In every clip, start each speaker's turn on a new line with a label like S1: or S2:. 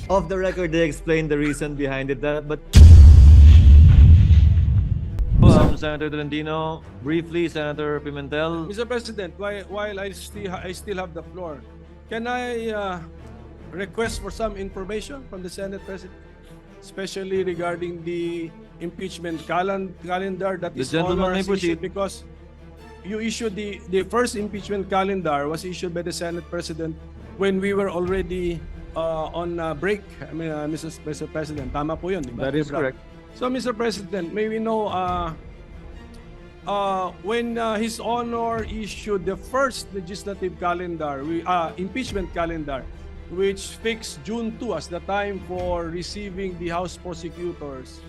S1: Off the record, they explained the reason behind it. But Senator Tolentino, briefly, Senator Pimentel.
S2: Mr. President, while I still have the floor, can I request for some information from the Senate President, especially regarding the impeachment calendar that
S1: The
S2: is
S1: gentleman may proceed.
S2: because you issued the first impeachment calendar was issued by the Senate President when we were already on break. I mean, Mr. President, tama po yun, di ba?
S1: That is correct.
S2: So, Mr. President, may we know when His Honor issued the first legislative calendar, impeachment calendar, which fixed June 2 as the time for receiving the House prosecutors,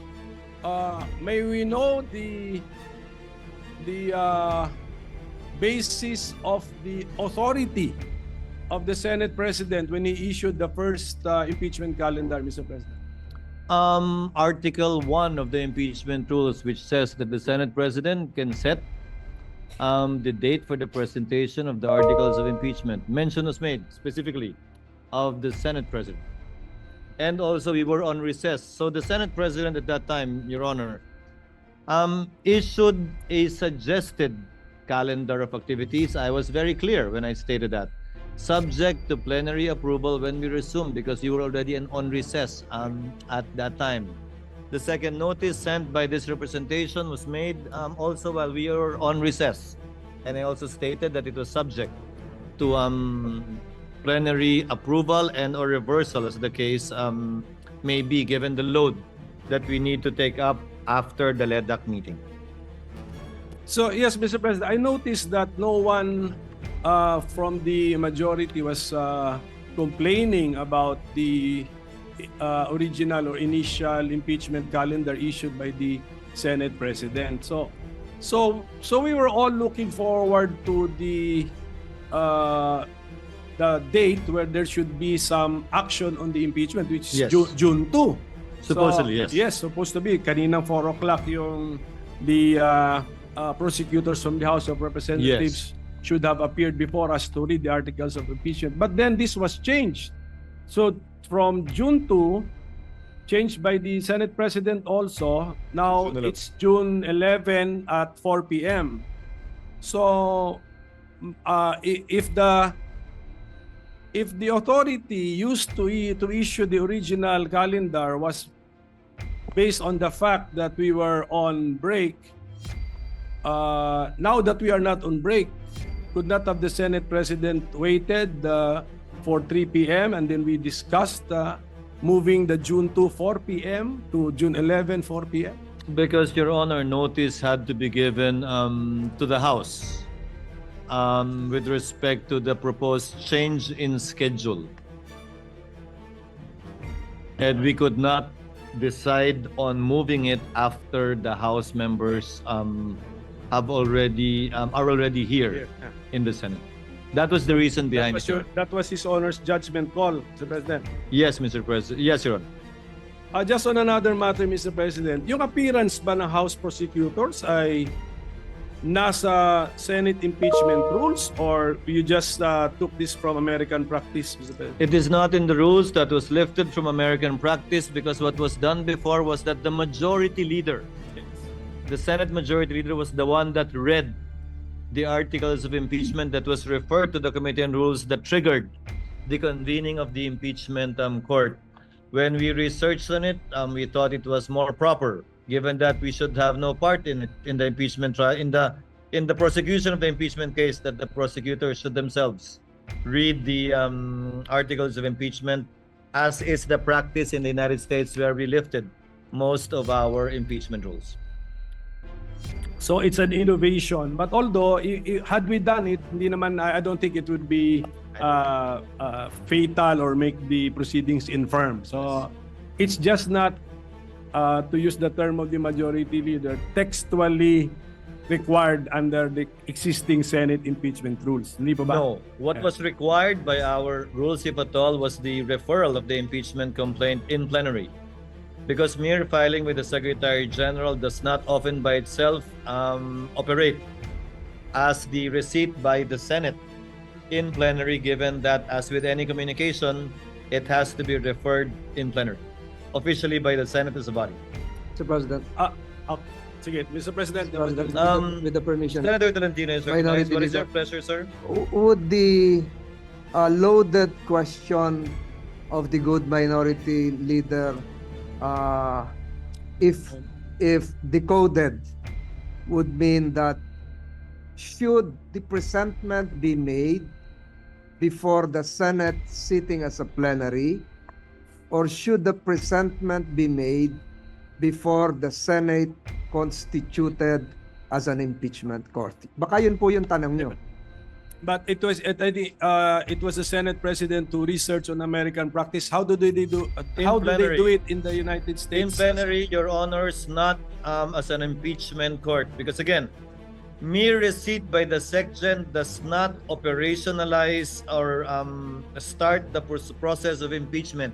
S2: may we know the basis of the authority of the Senate President when he issued the first impeachment calendar, Mr. President?
S1: Article 1 of the impeachment rules, which says that the Senate President can set the date for the presentation of the articles of impeachment. Mention was made specifically of the Senate President. And also we were on recess. So the Senate President at that time, Your Honor, issued a suggested calendar of activities. I was very clear when I stated that. Subject to plenary approval when we resume, because you were already on recess at that time. The second notice sent by this representation was made also while we were on recess. And I also stated that it was subject to plenary approval and or reversal, as the case may be, given the load that we need to take up after the LEDAC meeting.
S2: So, yes, Mr. President, I noticed that no one from the majority was complaining about the original or initial impeachment calendar issued by the Senate President. So we were all looking forward to the date where there should be some action on the impeachment, which is
S1: Yes.
S2: June 2.
S1: Supposedly, yes.
S2: Yes, supposed to be. Kaninang 4 o'clock yung the prosecutors from the House of Representatives should have appeared before us to read the articles of impeachment. But then this was changed. So from June 2, changed by the Senate President also, now it's June 11 at 4 p.m. So if the authority used to issue the original calendar was based on the fact that we were on break, now that we are not on break, could not have the Senate President waited for 3 p.m. and then we discussed moving the June 2 4 p.m. to June 11 4 p.m.?
S1: Because, Your Honor, notice had to be given to the House with respect to the proposed change in schedule. And we could not decide on moving it after the House members are already here in the Senate. That was the reason behind it.
S2: That was His Honor's judgment call, Mr. President.
S1: Yes, Mr. President. Yes, Your Honor.
S2: Just on another matter, Mr. President, yung appearance ba ng House prosecutors ay nasa Senate impeachment rules or you just took this from American practice, Mr. President?
S1: It is not in the rules. That was lifted from American practice because what was done before was that the majority leader, the Senate majority leader, was the one that read the articles of impeachment that was referred to the Committee on Rules that triggered the convening of the impeachment court. When we researched on it, we thought it was more proper, given that we should have no part in it, in the impeachment trial, in the prosecution of the impeachment case, that the prosecutors should themselves read the articles of impeachment, as is the practice in the United States, where we lifted most of our impeachment rules.
S2: So it's an innovation. But although, had we done it, hindi naman, I don't think it would be fatal or make the proceedings infirm. So it's just not, to use the term of the majority leader, textually required under the existing Senate impeachment rules. Hindi pa ba?
S1: No. What was required by our rules, if at all, was the referral of the impeachment complaint in plenary. Because mere filing with the Secretary General does not often by itself operate as the receipt by the Senate in plenary, given that, as with any communication, it has to be referred in plenary, officially by the Senate as a body.
S3: Mr. President,
S2: Sige, Mr. President,
S3: Mr. President, with the permission,
S1: Senator Tolentino is
S3: Minority
S1: recognized. What is
S3: Leader.
S1: your pleasure, sir?
S3: would the loaded question of the good minority leader, if decoded, would mean that should the presentment be made before the Senate sitting as a plenary, or should the presentment be made before the Senate constituted as an impeachment court? Baka yun po yung tanong nyo.
S2: but it was the Senate President to research on American practice. How do they do it in the United
S1: In
S2: States?
S1: plenary, your honors, not as an impeachment court. Because again, mere receipt by the section does not operationalize or start the process of impeachment.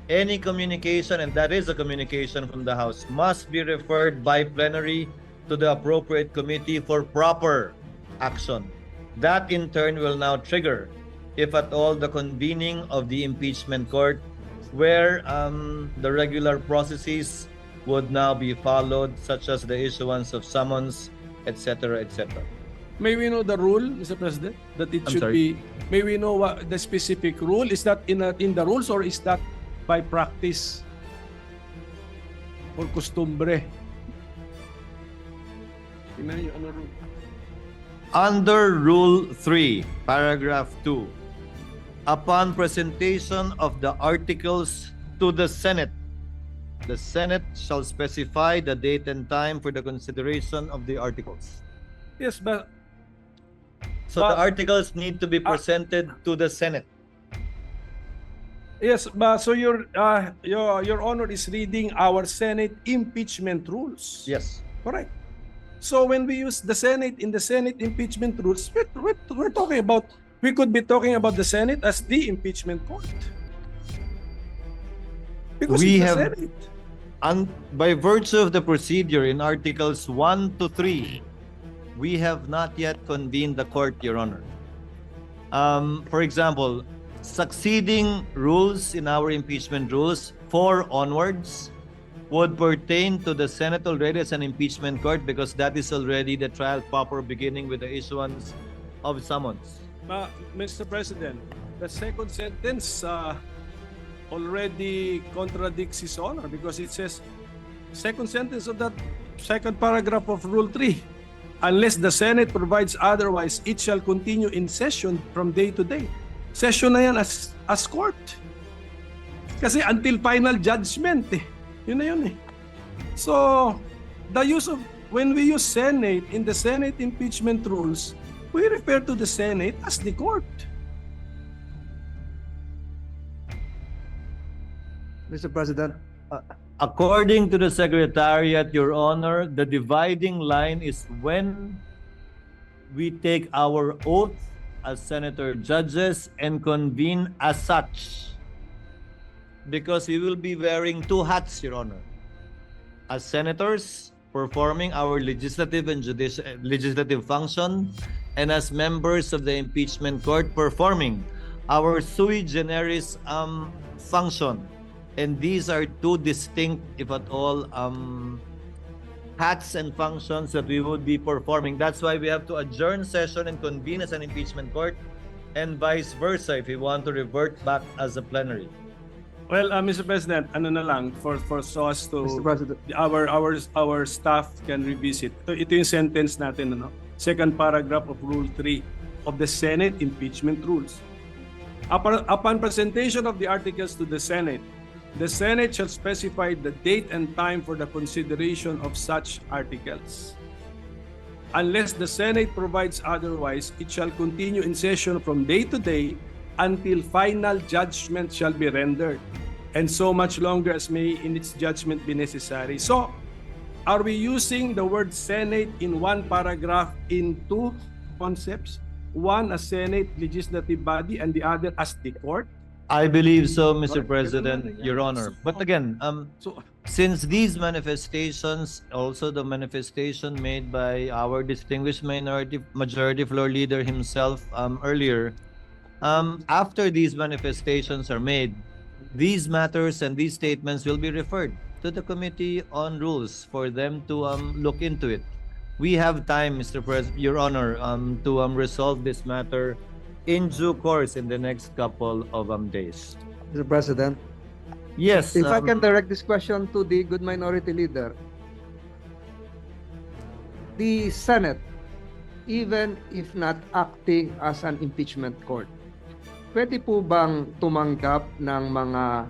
S1: Any communication, and that is a communication from the House, must be referred by plenary to the appropriate committee for proper action. That in turn will now trigger, if at all, the convening of the impeachment court, where the regular processes would now be followed, such as the issuance of summons, etc., etc.
S2: May we know the rule, Mr. President, that it
S1: I'm
S2: should
S1: sorry?
S2: be? May we know what the specific rule is? That in the rules, or is that by practice or costumbre? Tingnan niyo, ano rule?
S1: Under Rule 3, Paragraph 2, upon presentation of the articles to the Senate shall specify the date and time for the consideration of the articles.
S2: Yes, but
S1: So the articles need to be presented to the Senate.
S2: yes, but so your honor is reading our Senate impeachment rules.
S1: Yes.
S2: Correct. So when we use the Senate in the Senate impeachment rules, we're talking about, we could be talking about the Senate as the impeachment court. Because
S1: We
S2: it's the
S1: have-
S2: Senate.
S1: And by virtue of the procedure in Articles 1 to 3, we have not yet convened the court, Your Honor. For example, succeeding rules in our impeachment rules, 4 onwards, would pertain to the Senate already as an impeachment court, because that is already the trial proper, beginning with the issuance of summons.
S2: Mr. President, the second sentence already contradicts his honor, because it says, second sentence of that second paragraph of Rule 3, unless the Senate provides otherwise, it shall continue in session from day to day. Session na yan as court. Kasi until final judgment eh. Yun na yun eh. So, the use of, when we use Senate in the Senate impeachment rules, we refer to the Senate as the court.
S3: Mr. President,
S1: According to the Secretariat, Your Honor, the dividing line is when we take our oath as senator judges and convene as such. Because we will be wearing 2 hats, Your Honor. As senators, performing our legislative and legislative function, and as members of the impeachment court, performing our sui generis function. And these are 2 distinct, if at all, hats and functions that we would be performing. That's why we have to adjourn session and convene as an impeachment court, and vice versa if we want to revert back as a plenary.
S2: Well, Mr. President, ano na lang for so as to
S3: Mr. President,
S2: our staff can revisit. Ito yung sentence natin, ano? Second paragraph of Rule 3 of the Senate impeachment rules. Upon presentation of the articles to the Senate shall specify the date and time for the consideration of such articles. Unless the Senate provides otherwise, it shall continue in session from day to day until final judgment shall be rendered, and so much longer as may in its judgment be necessary. So, are we using the word Senate in one paragraph in 2 concepts? One as Senate legislative body and the other as the court?
S1: I believe so, Mr.
S2: Correct.
S1: President, Your Honor. But again,
S2: So,
S1: since these manifestations, also the manifestation made by our distinguished majority floor leader himself earlier, After these manifestations are made, these matters and these statements will be referred to the Committee on Rules for them to look into it. We have time, Your Honor, to resolve this matter in due course in the next couple of days.
S3: Mr. President,
S1: Yes.
S3: if I can direct this question to the good minority leader, the Senate, even if not acting as an impeachment court, pwede po bang tumanggap ng mga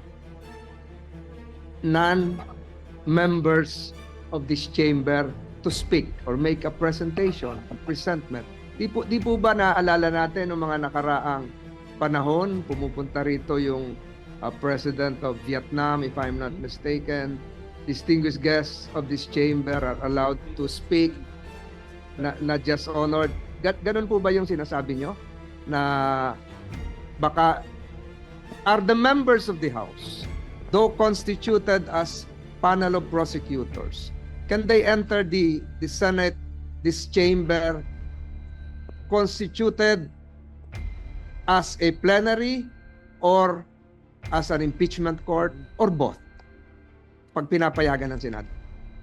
S3: non-members of this chamber to speak or make a presentation, a presentment? Di po ba naaalala natin ng mga nakaraang panahon, pumupunta rito yung President of Vietnam, if I'm not mistaken, distinguished guests of this chamber are allowed to speak, not just honored. Ganun po ba yung sinasabi nyo? Na baka are the members of the House, though constituted as panel of prosecutors, can they enter the Senate, this chamber, constituted as a plenary or as an impeachment court or both? Pag pinapayagan ng Senado.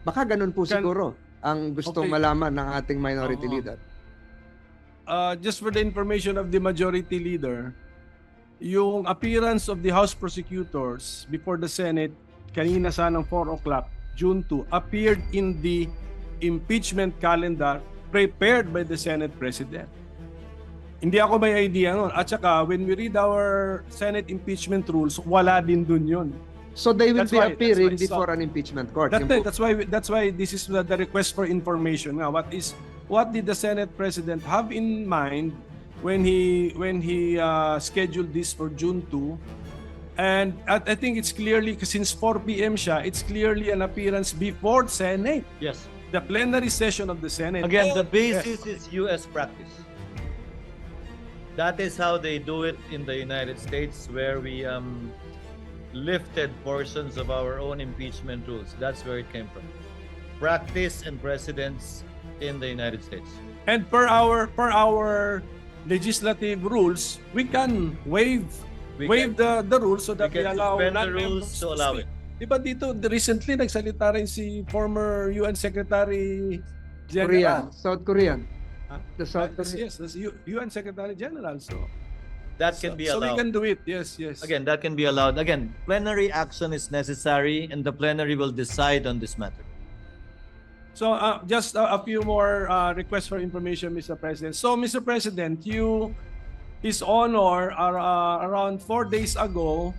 S3: Baka ganun po siguro ang gustong malaman ng ating minority leader.
S2: Just for the information of the majority leader, yung appearance of the House prosecutors before the Senate kanina sanang 4 o'clock, June 2, appeared in the impeachment calendar prepared by the Senate President. Hindi ako may idea nun. At saka, when we read our Senate impeachment rules, wala din dun yun.
S3: So they will be appearing before an impeachment court.
S2: That's why this is the request for information. Now, what did the Senate President have in mind when he scheduled this for June 2? And I think it's clearly, since 4 p.m. siya, it's clearly an appearance before Senate.
S1: Yes.
S2: The plenary session of the Senate.
S1: Again, the basis is U.S. practice. That is how they do it in the United States, where we lifted portions of our own impeachment rules. That's where it came from. Practice and precedents in the United States.
S2: And per our legislative rules, we can waive the rules so that we allow
S1: the rules to allow it.
S2: Diba dito, recently nagsalita rin si former UN Secretary General.
S3: Korean, South Korean. The South Korean.
S2: Yes, that's UN Secretary General. So
S1: that can be allowed.
S2: So we can do it. Yes.
S1: Again, that can be allowed. Again, plenary action is necessary and the plenary will decide on this matter.
S2: So just a few more requests for information, Mr. President. So, Mr. President, His Honor, around 4 days ago,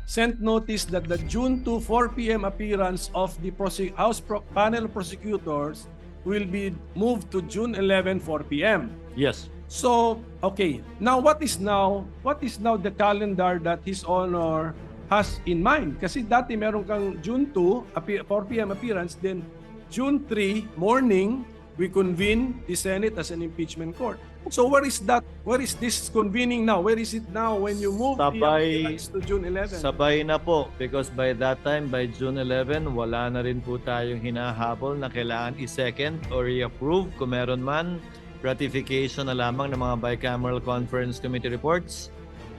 S2: sent notice that the June 2, 4 p.m. appearance of the House panel of prosecutors will be moved to June 11, 4 p.m.
S1: Yes.
S2: So, okay. Now, what is now the calendar that His Honor has in mind? Kasi dati meron kang June 2, 4 p.m. appearance, then June 3 morning, we convene the Senate as an impeachment court. So where is that? Where is this convening now? Where is it now when you move the appearance to June 11?
S1: Sabay na po, because by that time, by June 11, wala na rin po tayong hinahabol na kailangan i-second or i-approve kung meron man, ratification na lamang ng mga bicameral conference committee reports.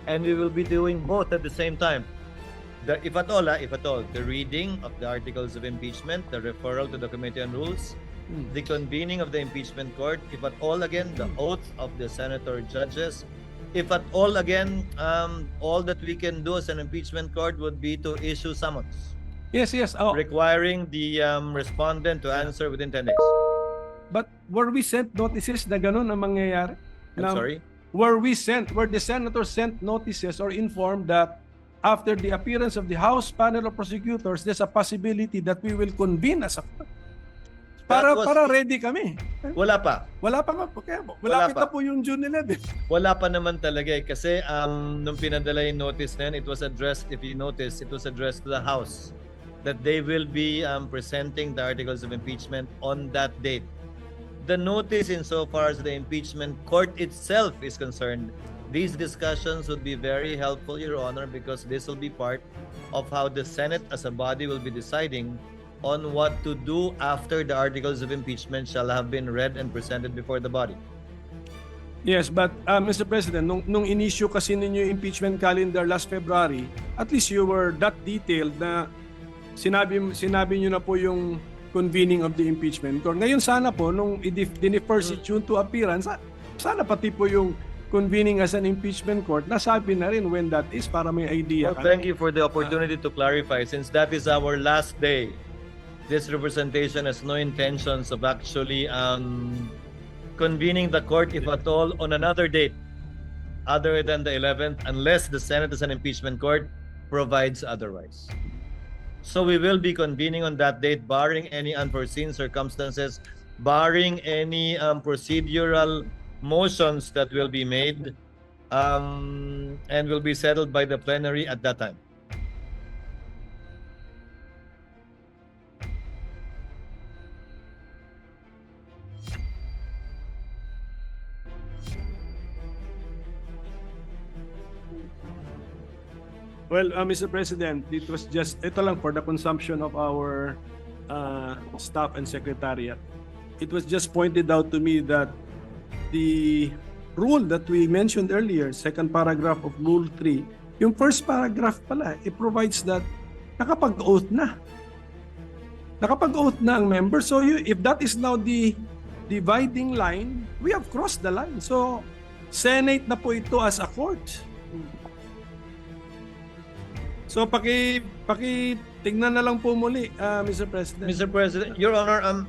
S1: And we will be doing both at the same time. If at all, the reading of the articles of impeachment, the referral to the Committee on Rules, the convening of the impeachment court, if at all again, the oath of the senator judges, if at all again, all that we can do as an impeachment court would be to issue summons.
S2: Yes.
S1: Requiring the respondent to answer within 10 days.
S2: But were we sent notices na ganun ang mangyayari?
S1: I'm sorry?
S2: Were the senators sent notices or informed that after the appearance of the House panel of prosecutors, there's a possibility that we will convene as a para ready kami.
S1: Wala pa.
S2: Malapit na po yung June 11.
S1: Wala pa naman talaga kasi nung pinadala yung notice na yun, it was addressed, if you notice, it was addressed to the House that they will be presenting the articles of impeachment on that date. The notice insofar as the impeachment court itself is concerned, these discussions would be very helpful, Your Honor, because this will be part of how the Senate as a body will be deciding on what to do after the articles of impeachment shall have been read and presented before the body.
S2: Yes, but Mr. President, nung in-issue kasi ninyo yung impeachment calendar last February, at least you were that detailed na sinabi nyo na po yung convening of the impeachment court. Ngayon sana po, nung dinifer si June to appearance, sana pati po yung convening as an impeachment court, nasabi na rin when that is para may idea.
S1: Well, thank you for the opportunity to clarify. Since that is our last day, this representation has no intentions of actually convening the court, if at all, on another date other than the 11th, unless the Senate as an impeachment court provides otherwise. So we will be convening on that date, barring any unforeseen circumstances, barring any procedural motions that will be made, and will be settled by the plenary at that time.
S2: Well, Mr. President, it was just, ito lang for the consumption of our staff and secretariat. It was just pointed out to me that the rule that we mentioned earlier, second paragraph of Rule 3, yung first paragraph pala, it provides that nakapag-oath na. Nakapag-oath na ang member. So if that is now the dividing line, we have crossed the line. So, Senate na po ito as a court. So tingnan na lang po muli, Mr. President.
S1: Mr. President, Your Honor,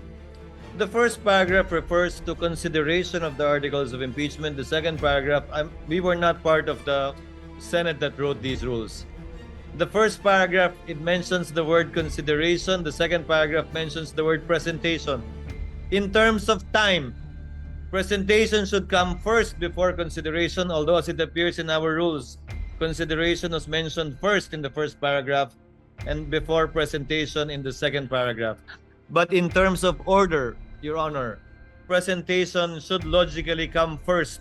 S1: the first paragraph refers to consideration of the articles of impeachment. The second paragraph, we were not part of the Senate that wrote these rules. The first paragraph, it mentions the word consideration. The second paragraph mentions the word presentation. In terms of time, presentation should come first before consideration, although as it appears in our rules, consideration was mentioned first in the first paragraph and before presentation in the second paragraph. But in terms of order, Your Honor, presentation should logically come first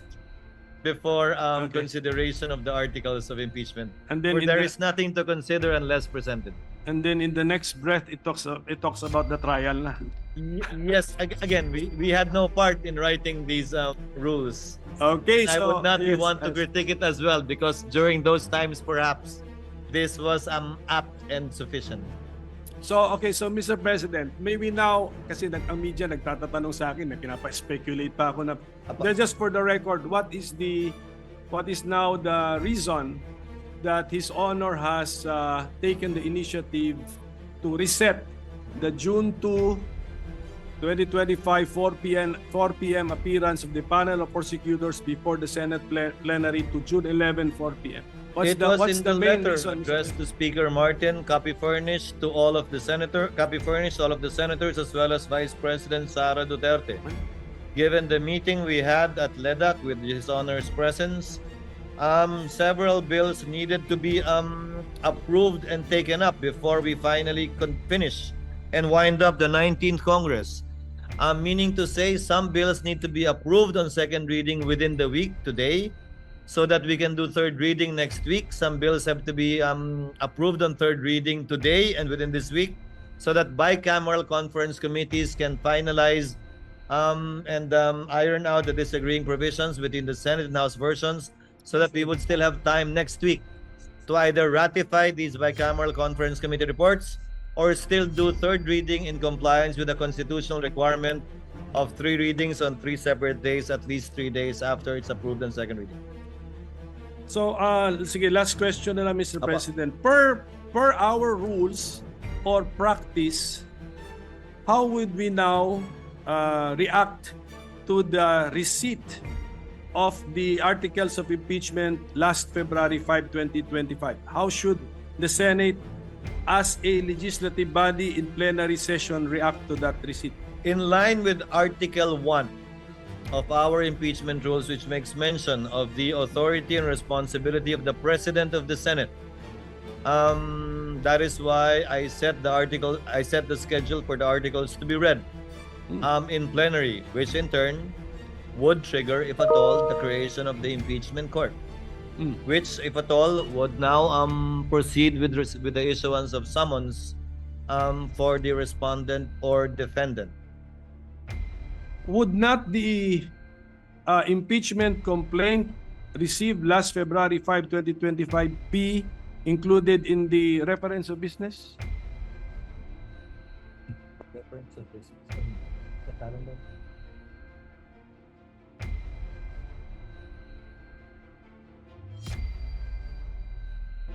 S1: before consideration of the articles of impeachment.
S2: And then
S1: Where there is nothing to consider unless presented.
S2: And then in the next breath, it talks about the trial na.
S1: Yes, again, we had no part in writing these rules.
S2: Okay,
S1: I
S2: so
S1: would not
S2: yes,
S1: want to critique it as well because during those times, perhaps, this was apt and sufficient.
S2: So Mr. President, maybe now, kasi ang media nagtatatanong sa akin, na pinapa-speculate pa ako na, just for the record, what is now the reason that His Honor has taken the initiative to reset the June 2, 2025 4 p.m. appearance of the panel of prosecutors before the Senate plenary to June 11, 4 p.m.
S1: It was in the
S2: main
S1: letter
S2: reason,
S1: addressed to Speaker Martin, copy furnished to all of the senators as well as Vice President Sara Duterte. Given the meeting we had at LEDAC with His Honor's presence, several bills needed to be approved and taken up before we finally finish and wind up the 19th Congress. Meaning to say, some bills need to be approved on second reading within the week today, so that we can do third reading next week. Some bills have to be approved on third reading today and within this week, so that bicameral conference committees can finalize and iron out the disagreeing provisions between the Senate and House versions, so that we would still have time next week to either ratify these bicameral conference committee reports or still do third reading in compliance with the constitutional requirement of 3 readings on 3 separate days, at least 3 days after it's approved on second reading.
S2: So, sige, last question na lang, Mr. President. Per our rules or practice, how would we now react to the receipt of the articles of impeachment last February 5, 2025? How should the Senate, as a legislative body in plenary session, react to that receipt?
S1: In line with Article 1 of our impeachment rules, which makes mention of the authority and responsibility of the President of the Senate, that is why I set the schedule for the articles to be read in plenary, which in turn would trigger, if at all, the creation of the impeachment court, which, if at all, would now proceed with the issuance of summons for the respondent or defendant.
S2: Would not the impeachment complaint received last February 5, 2025 be included in the reference of business?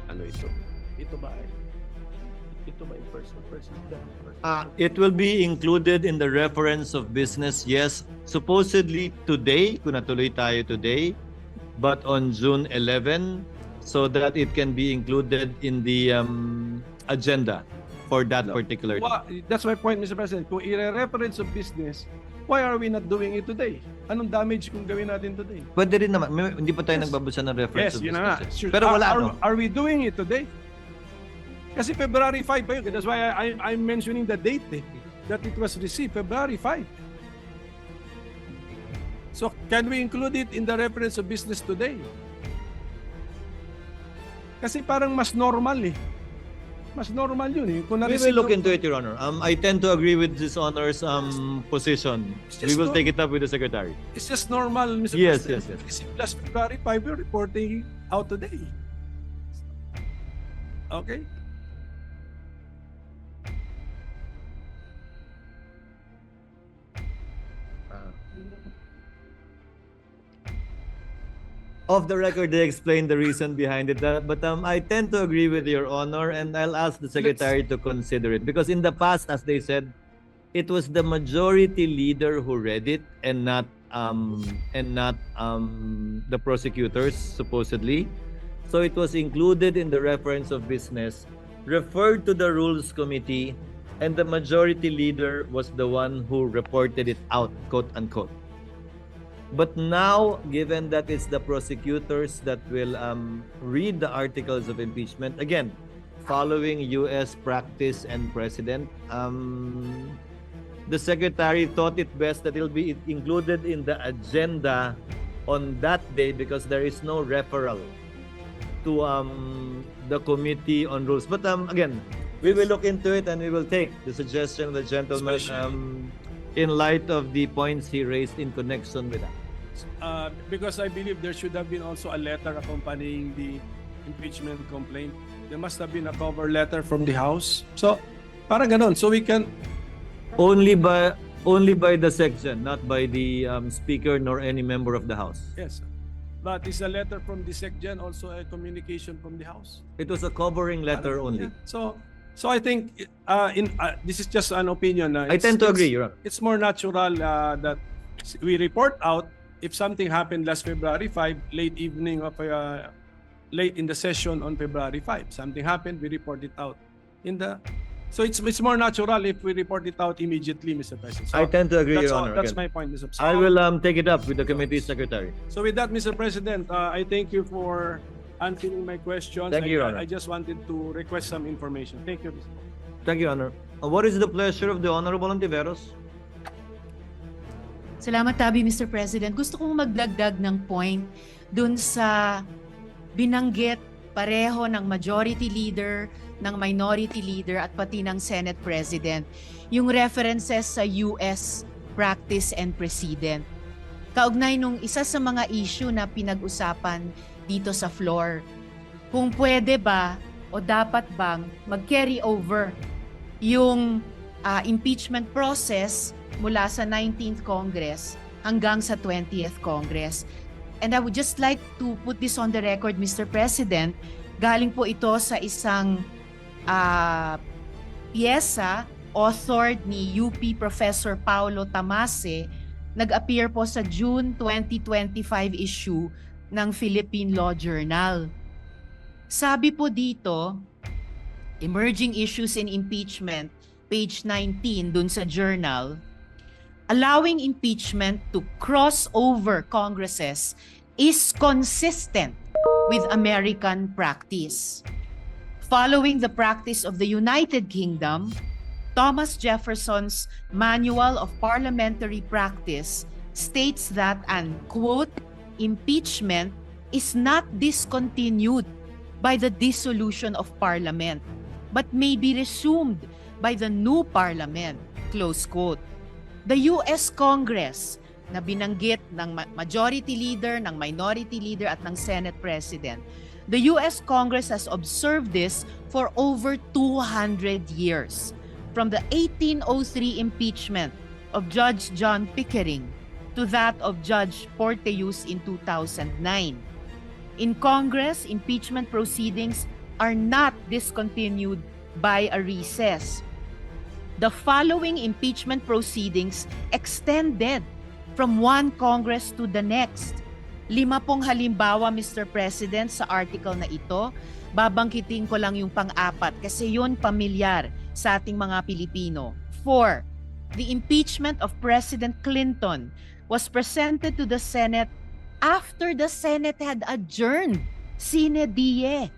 S2: Ano ito? Ito ba yung first?
S1: It will be included in the reference of business, yes. Supposedly today, kung natuloy tayo today, but on June 11, so that it can be included in the agenda for that particular day.
S2: That's my point, Mr. President. Kung i-reference of business, why are we not doing it today? Anong damage kung gawin natin today?
S1: Pwede rin naman. Hindi pa tayo
S2: Yes.
S1: nagbabasa ng reference
S2: Yes,
S1: of
S2: yun
S1: business.
S2: na nga.
S1: Pero wala, no?
S2: Are we doing it today? Kasi February 5 pa yun. That's why I'm mentioning the date that it was received, February 5. So, can we include it in the reference of business today? Kasi parang mas normal eh. Mas normal yun eh. Kung
S1: We will look into it, Your Honor. I tend to agree with this Honor's position. We will take it up with the Secretary.
S2: It's just normal, Mr.
S1: Yes,
S2: President.
S1: yes.
S2: Last February 5, we're reporting out today. Okay?
S1: Off the record, they explained the reason behind it. But I tend to agree with Your Honor, and I'll ask the Secretary to consider it. Because in the past, as they said, it was the majority leader who read it, and not the prosecutors, supposedly. So it was included in the reference of business, referred to the Rules Committee, and the majority leader was the one who reported it out, quote unquote. But now, given that it's the prosecutors that will read the articles of impeachment, again, following U.S. practice and precedent, the Secretary thought it best that it'll be included in the agenda on that day because there is no referral to the Committee on Rules. But again, we will look into it and we will take the suggestion of the gentleman in light of the points he raised in connection with that.
S2: Because I believe there should have been also a letter accompanying the impeachment complaint. There must have been a cover letter from the House. So, parang ganon. So we can...
S1: Only by the section, not by the Speaker nor any member of the House.
S2: Yes. But is a letter from the SecGen also a communication from the House?
S1: It was a covering letter only.
S2: Yeah. So I think this is just an opinion.
S1: I tend to agree, Your Honor.
S2: It's more natural that we report out if something happened last February 5, late evening of late in the session on February 5. Something happened, we report it out. So it's more natural if we report it out immediately, Mr. President. So
S1: I tend to agree,
S2: that's
S1: Your
S2: all-
S1: Honor.
S2: That's
S1: Again,
S2: my point, Mr. President.
S1: I will take it up with the committee secretary.
S2: So with that, Mr. President, I thank you for answering my questions.
S1: Thank you, Your Honor.
S2: I just wanted to request some information. Thank you, Mr.
S1: Thank you, Honor. What is the pleasure of the Honorable Antiveros?
S4: Salamat, Tabi, Mr. President. Gusto kong magdagdag ng point dun sa binanggit pareho ng majority leader, ng minority leader at pati ng Senate President. Yung references sa US practice and precedent. Kaugnay nung isa sa mga issue na pinag-usapan dito sa floor. Kung pwede ba o dapat bang mag-carry over yung impeachment process mula sa 19th Congress hanggang sa 20th Congress. And I would just like to put this on the record, Mr. President. Galing po ito sa isang piyesa authored ni UP Professor Paulo Tamase, nag-appear po sa June 2025 issue ng Philippine Law Journal. Sabi po dito, Emerging Issues in Impeachment, page 19 dun sa journal, allowing impeachment to cross over Congresses is consistent with American practice. Following the practice of the United Kingdom, Thomas Jefferson's Manual of Parliamentary Practice states that an, quote, impeachment is not discontinued by the dissolution of Parliament, but may be resumed by the new Parliament, close quote. The U.S. Congress na binanggit ng majority leader, ng minority leader at ng Senate President. The US Congress has observed this for over 200 years. From the 1803 impeachment of Judge John Pickering to that of Judge Porteus in 2009. In Congress, impeachment proceedings are not discontinued by a recess. The following impeachment proceedings extended from one Congress to the next. 5 pong halimbawa, Mr. President, sa article na ito. Babangkitin ko lang yung pang-apat kasi yun pamilyar sa ating mga Pilipino. 4. The impeachment of President Clinton was presented to the Senate after the Senate had adjourned sine die.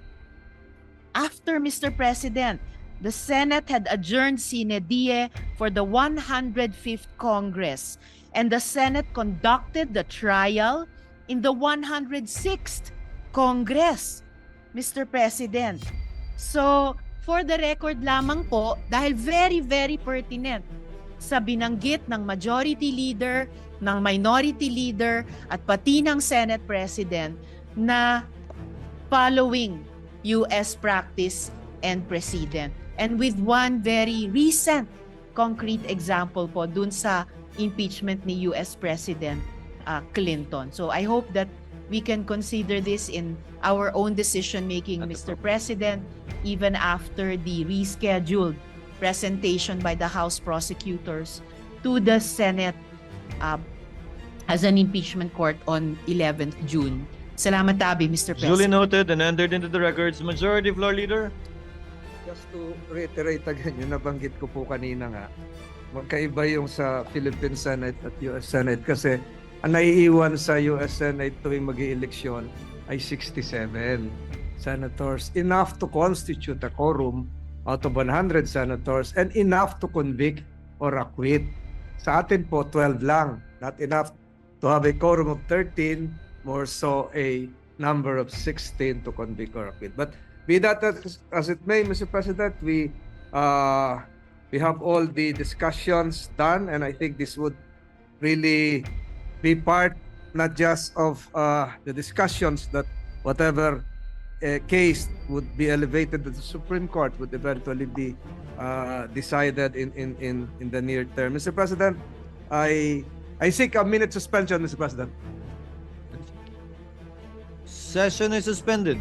S4: After, Mr. President, the Senate had adjourned sine die for the 105th Congress, and the Senate conducted the trial in the 106th Congress, Mr. President. So, for the record lamang po, dahil very, very pertinent sa binanggit ng majority leader, ng minority leader, at pati ng Senate President na following US practice and precedent. And with one very recent concrete example po dun sa impeachment ni US President Clinton. So I hope that we can consider this in our own decision-making, Mr. President, even after the rescheduled presentation by the House prosecutors to the Senate as an impeachment court on 11th June. Salamat tabi, Mr. President.
S1: Duly noted and entered into the records. Majority Floor Leader.
S3: Just to reiterate again, yung nabanggit ko po kanina nga, magkaiba yung sa Philippine Senate at US Senate kasi ang naiiwan sa US Senate tuwing mag-ieleksyon ay 67 senators, enough to constitute a quorum out of 100 senators and enough to convict or acquit. Sa atin po, 12 lang. Not enough to have a quorum of 13, more so a number of 16 to convict or acquit. But be that as it may, Mr. President, we have all the discussions done, and I think this would really be part not just of the discussions that whatever case would be elevated to the Supreme Court would eventually be decided in the near term. Mr. President, I seek a minute suspension, Mr. President.
S1: Session is suspended.